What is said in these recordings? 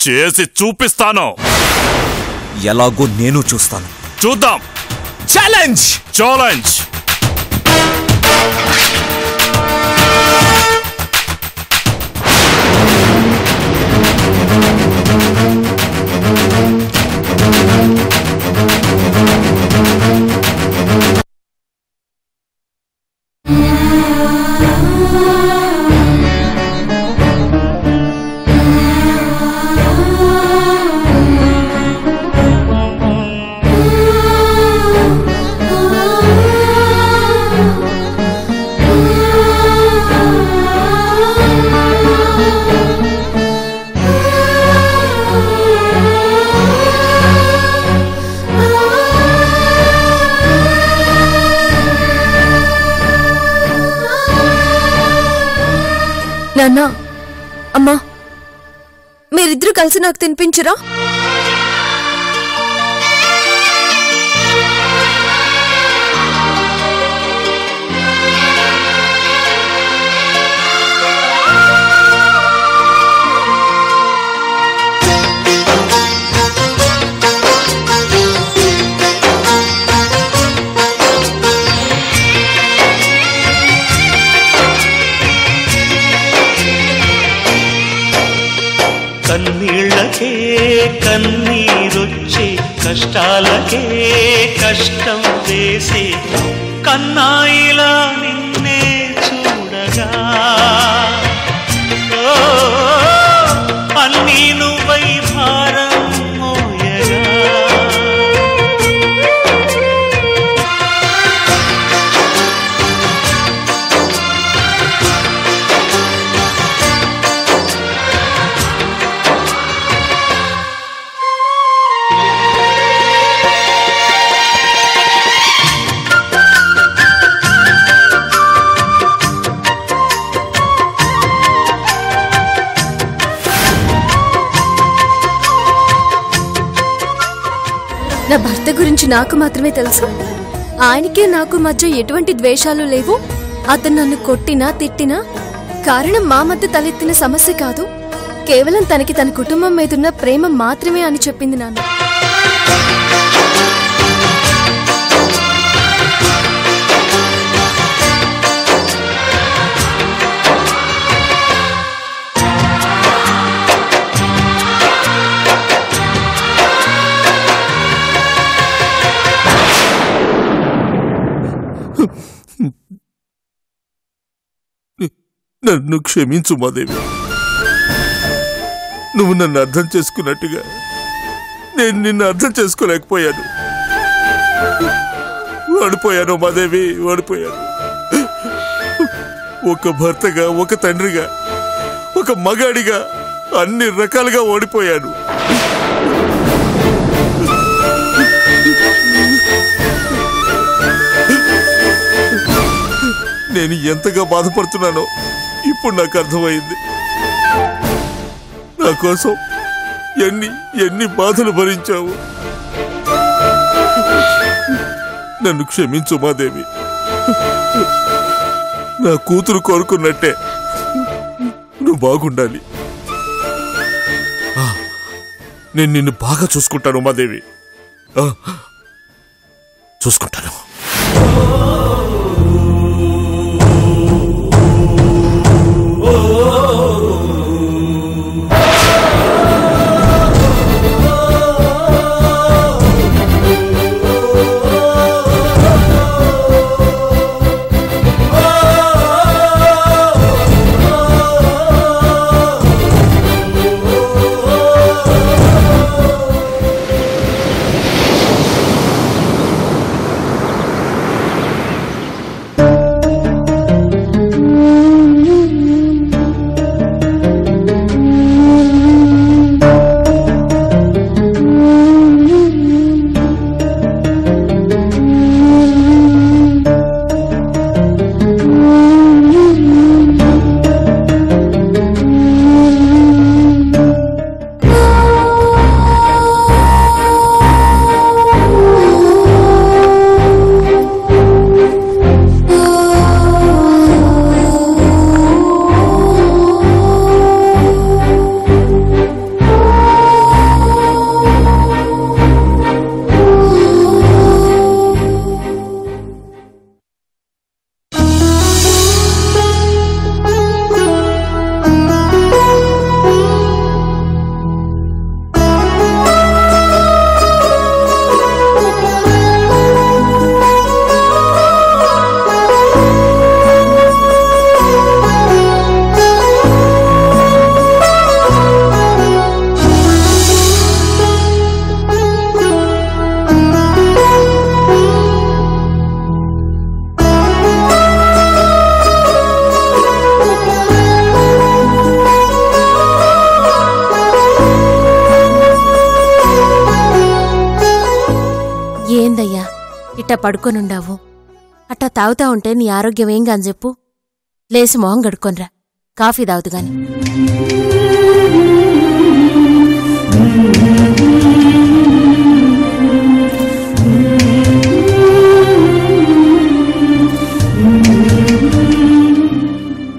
చేసి చూపిస్తాను. ఎలాగో నేను చూస్తాను. చూద్దాం. Challenge challenge. నాన్నా, అమ్మా, మీరిద్దరూ కలిసి నాకు తినిపించరా? కన్నీళ్ళకే కన్నీరొచ్చే, కష్టాలకే కష్టం వేసే కన్నాయిలా నిన్నే చూడగా అన్నీ నువ్వై భారం మోయగా నా భర్త గురించి నాకు మాత్రమే తెలుసు. ఆయనకే నాకు మధ్య ఎటువంటి ద్వేషాలు లేవు. అతను నన్ను కొట్టినా తిట్టినా కారణం మా మధ్య తలెత్తిన సమస్య కాదు, కేవలం తనకి తన కుటుంబం మీదున్న ప్రేమ మాత్రమే అని చెప్పింది నాన్న. నన్ను క్షమించు మాదేవి. నువ్వు నన్ను అర్థం చేసుకున్నట్టుగా నేను నిన్ను అర్థం చేసుకోలేకపోయాను. ఓడిపోయాను మాదేవి, ఓడిపోయాను. ఒక భర్తగా, ఒక తండ్రిగా, ఒక మగాడిగా అన్ని రకాలుగా ఓడిపోయాను. నేను ఎంతగా బాధపడుతున్నానో ఇప్పుడు నాకు అర్థమైంది. నా కోసం ఎన్ని బాధలు భరించావు. నన్ను క్షమించు మాదేవి. నా కూతురు కోరుకున్నట్టే నువ్వు బాగుండాలి. నేను నిన్ను బాగా చూసుకుంటాను మాదేవి, చూసుకుంటాను. ఇట్టా పడుకొనుండావు. అట్టా తాగుతా ఉంటే నీ ఆరోగ్యం ఏం గాని చెప్పు. లేసి మొహం గడుక్కొనిరా, కాఫీ తాగుదు గాని.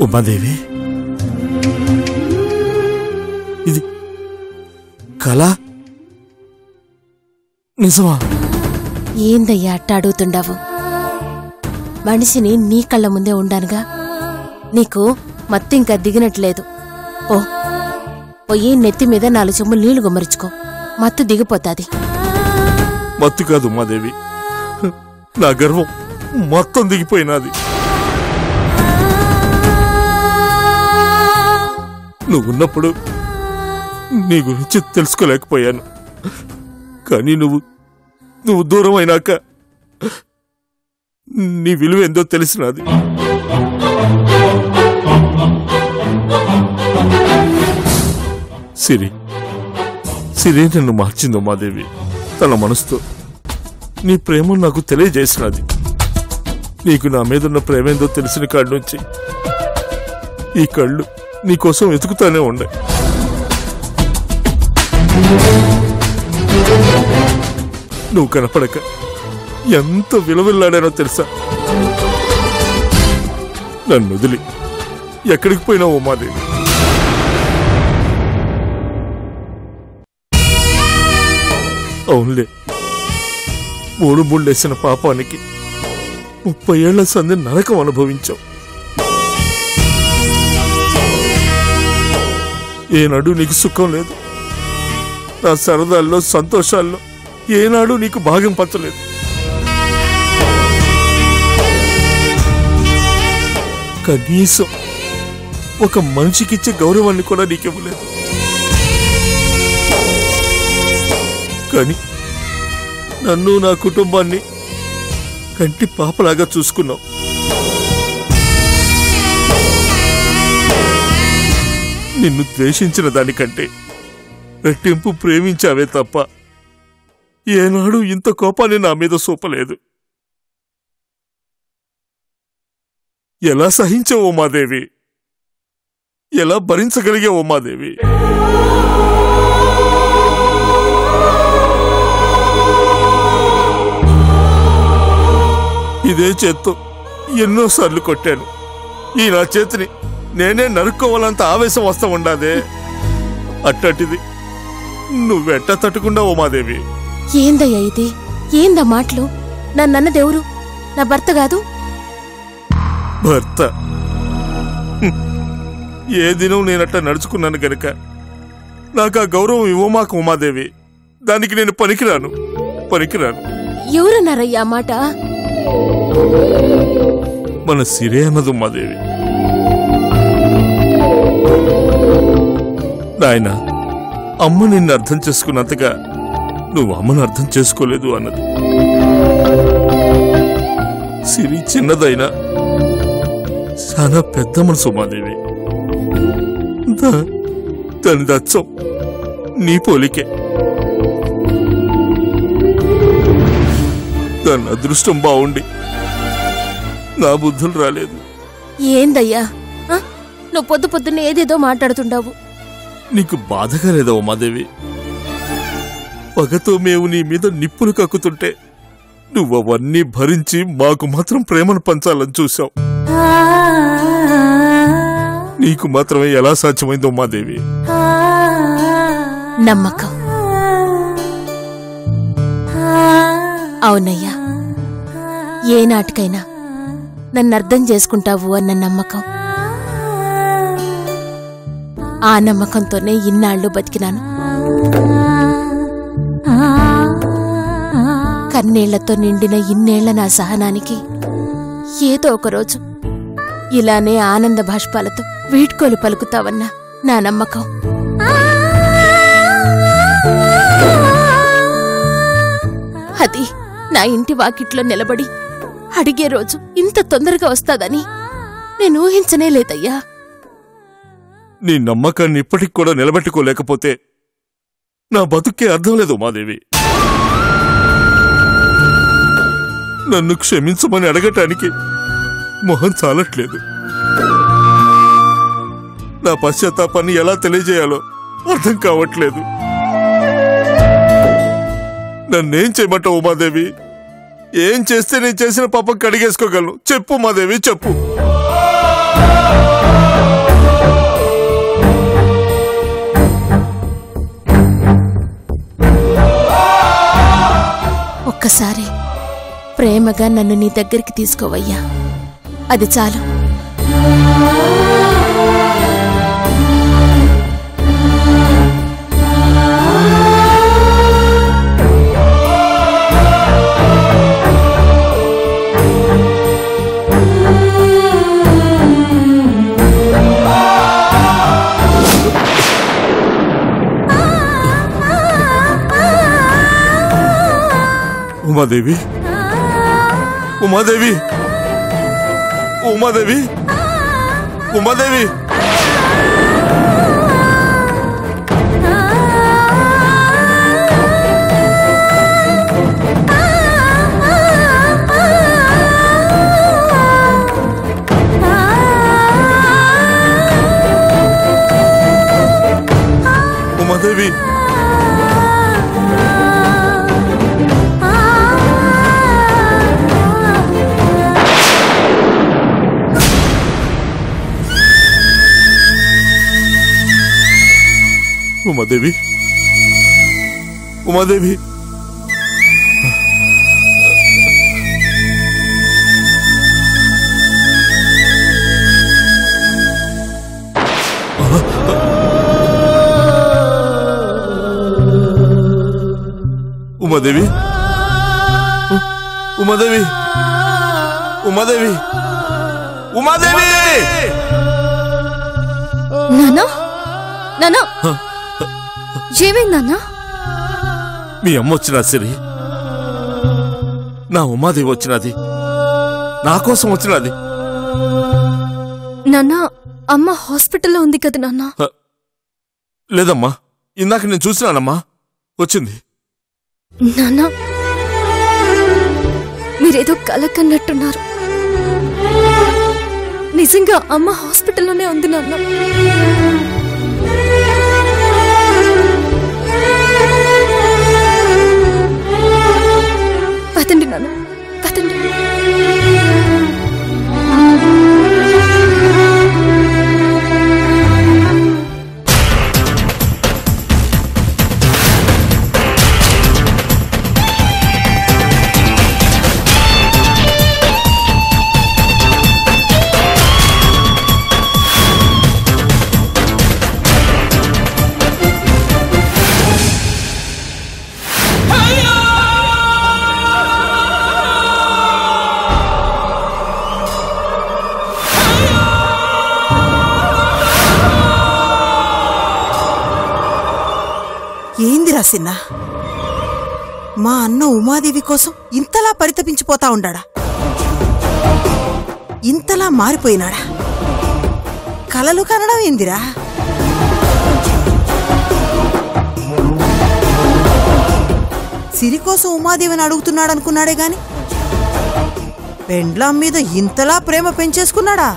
ఉమాదేవి, ఇది కళ నిజమా? ఏందయ్యా అట్ట అడుగుతుండావు? మనిషిని నీ కళ్ళ ముందే ఉండానుగా. నీకు మత్తు ఇంకా దిగినట్లేదు. ఓ పోయి నెత్తి మీద 4 చెంబులు నీళ్లు గుమ్మరించుకో, మత్తు దిగిపోతాది. మత్తు కాదు ఉమాదేవి, నా గర్వం మొత్తం దిగిపోయినది. నువ్వున్నప్పుడు నీ గురించి తెలుసుకోలేకపోయాను. కానీ నువ్వు దూరం అయినాక నీ విలువ ఏందో తెలిసినది. సిరి నన్ను మార్చింది ఉమాదేవి. తన మనసుతో నీ ప్రేమ నాకు తెలియజేసినది. నీకు నా మీదున్న ప్రేమేందో తెలిసిన కాడి నుంచి ఈ కళ్ళు నీకోసం వెతుకుతానే ఉండే. నువ్వు కనపడక ఎంత విలువిల్లాడానో తెలుసా? నన్ను వదిలి ఎక్కడికి పోయినావు ఉమాదేవి? అవునులే, 3 ముళ్ళేసిన పాపానికి 30 ఏళ్ల సంధి నరకం అనుభవించావు. ఏనాడు నీకు సుఖం లేదు. నా సరదాల్లో సంతోషాల్లో ఏనాడు నీకు భాగం పంచలేదు. కనీసం ఒక మనిషికిచ్చే గౌరవాన్ని కూడా నీకివ్వలేదు. కానీ నన్ను నా కుటుంబాన్ని కంటి పాపలాగా చూసుకున్నావు. నిన్ను ద్వేషించిన దానికంటే రెట్టింపు ప్రేమించావే తప్ప ఏనాడు ఇంత కోపాన్ని నా మీద చూపలేదు. ఎలా సహించావు ఉమాదేవి? ఎలా భరించగలిగావు ఉమాదేవి? ఇదే చేత్తో ఎన్నోసార్లు కొట్టాను. ఈ నా చేతిని నేనే నరుక్కోవాలంత ఆవేశం వస్తా ఉండాదే. అట్టటిది నువ్వెట్టా తట్టుకుండా ఉమాదేవి? ఏందయ్యా ఇది? ఏందా మాటలు? నన్నదేవురు నా భర్త కాదు. భర్త? ఏ దినం నేనట్లా నడుచుకున్నాను గనక నాకు ఆ గౌరవం ఇవ్వమాక ఉమాదేవి. దానికి నేను పనికిరాను. ఎవరన్నారయ్యా మాట? మన సిరే అన్నది ఉమాదేవి. నాయన, అమ్మ నిన్ను అర్థం చేసుకున్నంతగా నువ్వు అమ్మను అర్థం చేసుకోలేదు అన్నది. సిరి చిన్నదైనా చాలా పెద్ద మనసు ఉమాదేవి. దాని దచ్చం నీ పోలికే. దాని అదృష్టం బాగుండి నా బుద్ధులు రాలేదు. ఏందయ్యా నువ్వు పొద్దున్నే ఏదేదో మాట్లాడుతుండావు. నీకు బాధగా లేదా ఉమాదేవి? పగతో మేము నీ మీద నిప్పులు కక్కుతుంటే నువ్వవన్నీ భరించి మాకు మాత్రం ప్రేమను పంచాలని చూశావు. నీకు మాత్రమే ఎలా సాధ్యమైంది ఉమాదేవి? నమ్మకం. అవునయ్యా, ఏ నాటికైనా నన్ను అర్థం చేసుకుంటావు అన్న నమ్మకం. ఆ నమ్మకంతోనే ఇన్నాళ్ళు బతికినాను. కన్నీళ్లతో నిండిన ఇన్నేళ్ల నా సహనానికి ఏదో ఒకరోజు ఇలానే ఆనంద భాష్పాలతో వీడ్కోలు పలుకుతావన్న నా నమ్మకం. అది నా ఇంటి వాకిట్లో నిలబడి అడిగే రోజు ఇంత తొందరగా వస్తాదని నేను ఊహించనే లేదయ్యా. నీ నమ్మకాన్ని ఇప్పటికి కూడా నిలబెట్టుకోలేకపోతే నా బతుక్కే అర్థం లేదు ఉమాదేవి. నన్ను క్షమించమని అడగటానికి మొహం చాలట్లేదు. నా పశ్చాత్తాపాన్ని ఎలా తెలియజేయాలో అర్థం కావట్లేదు. నన్నేం చేయమంటావు ఉమాదేవి? ఏం చేస్తే నేను చేసిన పాపం కడిగేసుకోగలను? చెప్పు ఉమాదేవి, చెప్పు. ఒక్కసారి ప్రేమగా నన్ను నీ దగ్గరికి తీసుకోవయ్యా, అది చాలు. ఉమాదేవి, ఉమాదేవి, ఉమాదేవి, ఉమాదేవి. ఉమాదేవి, ఉమాదేవి, ఉమాదేవి. ఉమాదేవి, ఉమాదేవి, ఉమాదేవి, ఉమాదేవి. నానా, నానా, ఏమైందన్నా? మీ అమ్మ వచ్చినా సిరి, నా ఉమాదేవి వచ్చినది, నా కోసం వచ్చినది. నాన్నా, అమ్మ హాస్పిటల్లో ఉంది కదా నాన్నా? లేదమ్మా, ఇందాక నేను చూసినానమ్మా, వచ్చింది. నాన్నా, మీరేదో కల కన్నట్టున్నారు. నిజంగా అమ్మ హాస్పిటల్లోనే ఉంది నాన్న. పదండి నాన్న, పదండి. ఏందిరా సిన్నా, మా అన్న ఉమాదేవి కోసం ఇంతలా పరితపించిపోతా ఉండాడా? ఇంతలా మారిపోయినాడా? కలలు కనడం ఏందిరా? సిరి కోసం ఉమాదేవిని అడుగుతున్నాడనుకున్నాడే గాని పెండ్లాం మీద ఇంతలా ప్రేమ పెంచేసుకున్నాడా?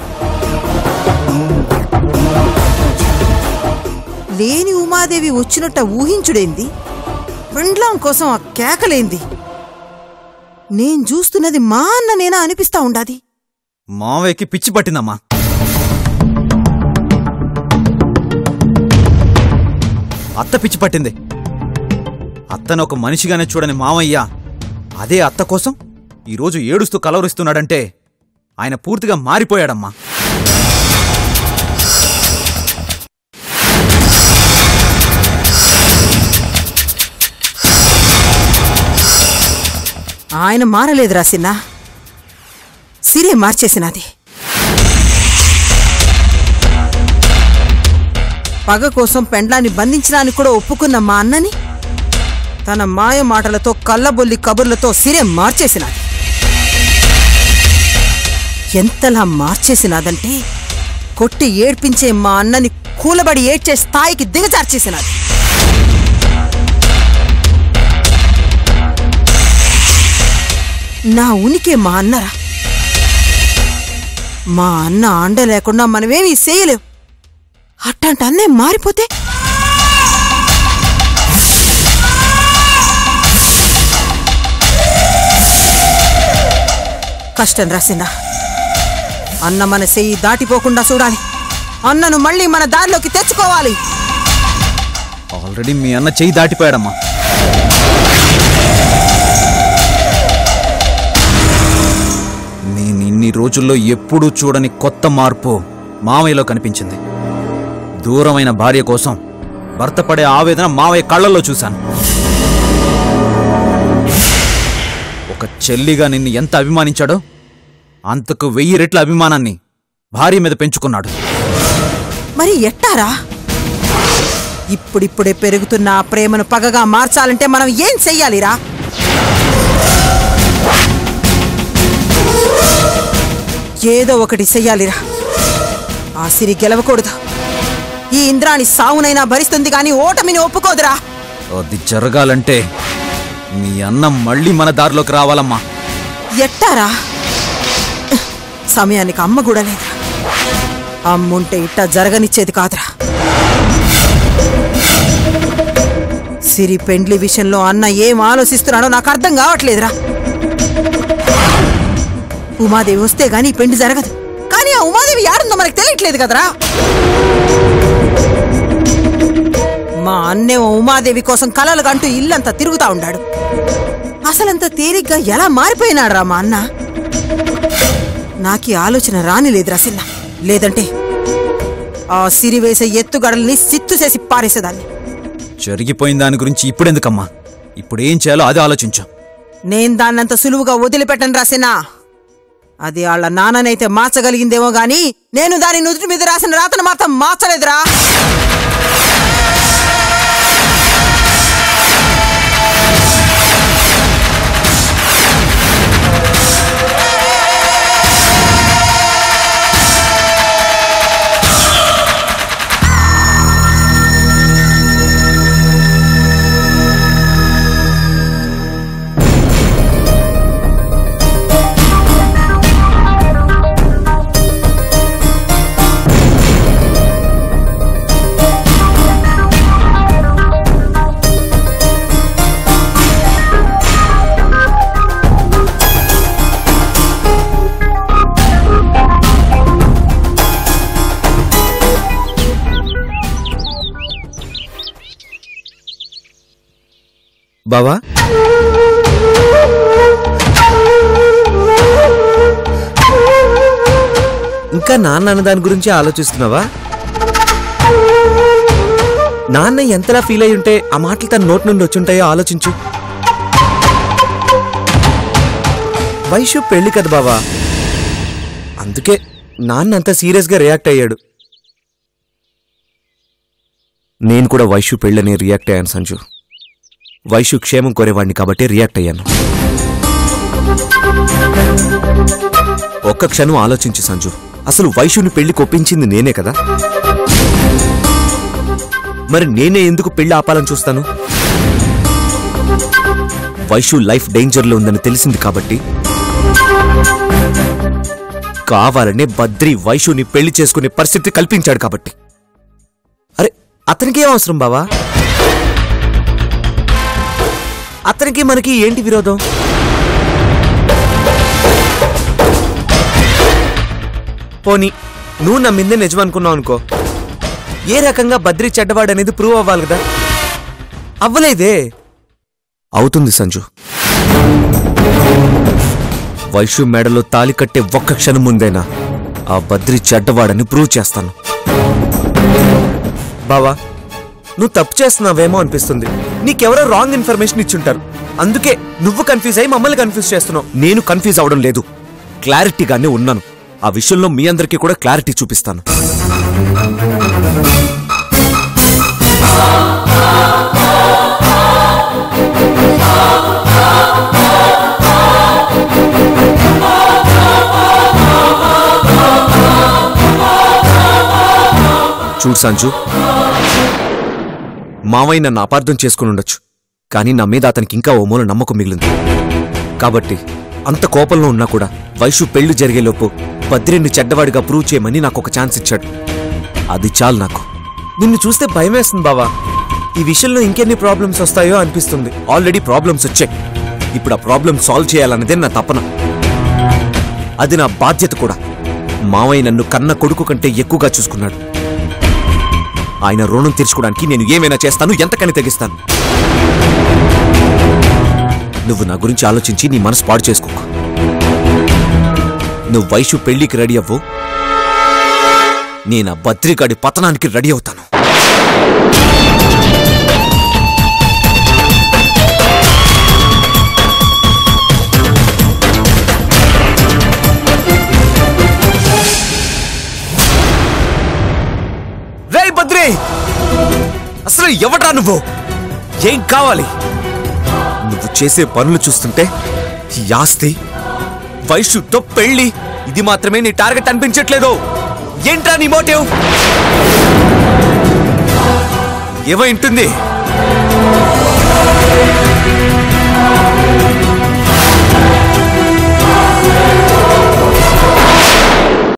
లేని ఉమాదేవి వచ్చినట్ట ఊహించుడేంది? పెండ్లాం కోసం ఆ కేకలేంది? నేను చూస్తున్నది మా అన్న నేనా అనిపిస్తా ఉండాది. మావయ్యకి పిచ్చి పట్టిందమ్మా. అత్త పిచ్చి పట్టింది. అత్తను ఒక మనిషిగానే చూడని మావయ్య అదే అత్త కోసం ఈరోజు ఏడుస్తూ కలవరిస్తున్నాడంటే ఆయన పూర్తిగా మారిపోయాడమ్మా. ఆయన మారలేదురా సిన్నా, సిరే మార్చేసినది. పగ కోసం పెండ్లాన్ని బంధించడానికి కూడా ఒప్పుకున్న మా అన్నని తన మాయ మాటలతో కళ్ళబొల్లి కబుర్లతో సిరే మార్చేసినది. ఎంతలా మార్చేసినదంటే కొట్టి ఏడ్పించే మా అన్నని కూలబడి ఏడ్చే స్థాయికి దిగజార్చేసినది. నా ఉనికి మా అన్నరా. మా అన్న అండ లేకుండా మనమేమీ చేయలేం. అట్టంటే అన్నే మారిపోతే కష్టం రాసిందా. అన్న మన చెయ్యి దాటిపోకుండా చూడాలి. అన్నను మళ్ళీ మన దారిలోకి తెచ్చుకోవాలి. ఆల్రెడీ మీ అన్న చెయ్యి దాటిపోయాడమ్మా. నేను ఇన్ని రోజుల్లో ఎప్పుడూ చూడని కొత్త మార్పు మావయ్యలో కనిపించింది. దూరమైన భార్య కోసం భర్త పడే ఆవేదన మావయ్య కళ్ళల్లో చూశాను. ఒక చెల్లిగా నిన్ను ఎంత అభిమానించాడో అంతకు 1000 రెట్ల అభిమానాన్ని భార్య మీద పెంచుకున్నాడు. మరి ఎట్టారా? ఇప్పుడిప్పుడే పెరుగుతున్న ఆ ప్రేమను పగగా మార్చాలంటే మనం ఏం చెయ్యాలిరా? ఏదో ఒకటి చెయ్యాలిరా. ఆ సిరి గెలవకూడదు. ఈ ఇంద్రాణి సావునైనా భరిస్తుంది కానీ ఓటమిని ఒప్పుకోదురా. అది జరగాలంటే మీ అన్న మళ్ళీ మన దారిలోకి రావాలమ్మా. ఎట్టారా? సమయానికి అమ్మ కూడా లేదురా. అమ్ముంటే ఇట్టా జరగనిచ్చేది కాదురా. సిరి పెండ్లి విషయంలో అన్న ఏం ఆలోచిస్తున్నాడో నాకు అర్థం కావట్లేదురా. ఉమాదేవి వస్తే గానీ పెండ్లి జరగదు. కానీ ఆ ఉమాదేవి యాడుందో మనకు తెలియట్లేదు కదరా. మా అన్నేమో ఉమాదేవి కోసం కలలు కంటూ ఇల్లంతా తిరుగుతా ఉన్నాడు. అసలంత తేలిగ్గా ఎలా మారిపోయినాడురా మా అన్న? నాకీ ఆలోచన రానిలేదురా సిన్న. లేదంటే ఆ సిరి వేసే ఎత్తుగడల్ని సిత్తు చేసి పారేసేదాన్ని. జరిగిపోయిన దాని గురించి ఇప్పుడెందుకమ్మా? ఇప్పుడేం చేయాలో అది ఆలోచించు. నేను దాన్నంత సులువుగా వదిలిపెట్టను రాసినా. అది వాళ్ళ నాన్ననైతే మార్చగలిగిందేమో గాని నేను దాని నుదుటి మీద రాసిన రాతను మాత్రం మార్చలేదురా. బావా, ఇంకా నాన్న అన్న దాని గురించి ఆలోచిస్తున్నావా? నాన్న ఎంతలా ఫీల్ అయి ఉంటే ఆ మాటలు తన నోటి నుండి వచ్చుంటాయో ఆలోచించు. వైషు పెళ్లి కదా బావా, అందుకే నాన్న అంత సీరియస్గా రియాక్ట్ అయ్యాడు. నేను కూడా వైషు పెళ్ళని రియాక్ట్ అయ్యాను సంజు. వైషు క్షేమం కోరేవాడిని కాబట్టి రియాక్ట్ అయ్యాను. ఒక్క క్షణం ఆలోచించు సంజు, అసలు వైషుని పెళ్లి కొప్పించింది నేనే కదా. మరి నేనే ఎందుకు పెళ్లి ఆపాలని చూస్తాను? వైషు లైఫ్ డేంజర్లో ఉందని తెలిసింది కాబట్టి కావాలనే బద్రి వైషుని పెళ్లి చేసుకునే పరిస్థితి కల్పించాడు కాబట్టి. అరే, అతనికి ఏం అవసరం బావా? అతనికి మనకి ఏంటి విరోధం? పోనీ నువ్వు నమ్మిందే నిజం అనుకున్నావు అనుకో, ఏ రకంగా బద్రి చెడ్డవాడనేది ప్రూవ్ అవ్వాలి కదా. అవ్వలేదే. అవుతుంది సంజు. వైషు మెడలో తాలి కట్టే ఒక్క క్షణం ముందేనా ఆ బద్రి చెడ్డవాడని ప్రూవ్ చేస్తాను. బావా, నువ్వు తప్పు చేస్తున్నావేమో అనిపిస్తుంది. నీకెవరో రాంగ్ ఇన్ఫర్మేషన్ ఇచ్చుంటారు, అందుకే నువ్వు కన్ఫ్యూజ్ అయ్యి మమ్మల్ని కన్ఫ్యూజ్ చేస్తున్నావు. నేను కన్ఫ్యూజ్ అవడం లేదు, క్లారిటీగానే ఉన్నాను. ఆ విషయంలో మీ అందరికీ కూడా క్లారిటీ చూపిస్తాను. చూడు సంజు, మావయ్య నన్ను అపార్థం చేసుకుని ఉండొచ్చు, కానీ నా మీద అతనికి ఇంకా ఓ మూల నమ్మకం మిగిలింది. కాబట్టి అంత కోపంలో ఉన్నా కూడా వైషు పెళ్లి జరిగేలోపు బద్రిని చెడ్డవాడిగా ప్రూవ్ చేయమని నాకు ఒక ఛాన్స్ ఇచ్చాడు. అది చాలు నాకు. నిన్ను చూస్తే భయమేస్తుంది బావా. ఈ విషయంలో ఇంకెన్ని ప్రాబ్లమ్స్ వస్తాయో అనిపిస్తుంది. ఆల్రెడీ ప్రాబ్లమ్స్ వచ్చాయి. ఇప్పుడు ఆ ప్రాబ్లమ్ సాల్వ్ చేయాలన్నదే నా తపన. అది నా బాధ్యత కూడా. మావయ్య నన్ను కన్న కొడుకు కంటే ఎక్కువగా చూసుకున్నాడు. ఆయన రుణం తీర్చుకోవడానికి నేను ఏమైనా చేస్తాను, ఎంతకని తెగిస్తాను. నువ్వు నా గురించి ఆలోచించి నీ మనసు పాడు చేసుకోకు. నువ్వు వైషు పెళ్లికి రెడీ అవ్వు, నేను ఆ బద్రిగాడి పతనానికి రెడీ అవుతాను. రేయ్ బద్రి, అసలు ఎవడ్రా నువ్వు? ఏం కావాలి? నువ్వు చేసే పనులు చూస్తుంటే ఈ ఆస్తి, వైషుతో పెళ్లి, ఇది మాత్రమే నీ టార్గెట్ అనిపించట్లేదు. ఏంట్రా నీ మోటివ్? ఏమై ఉంటుంది?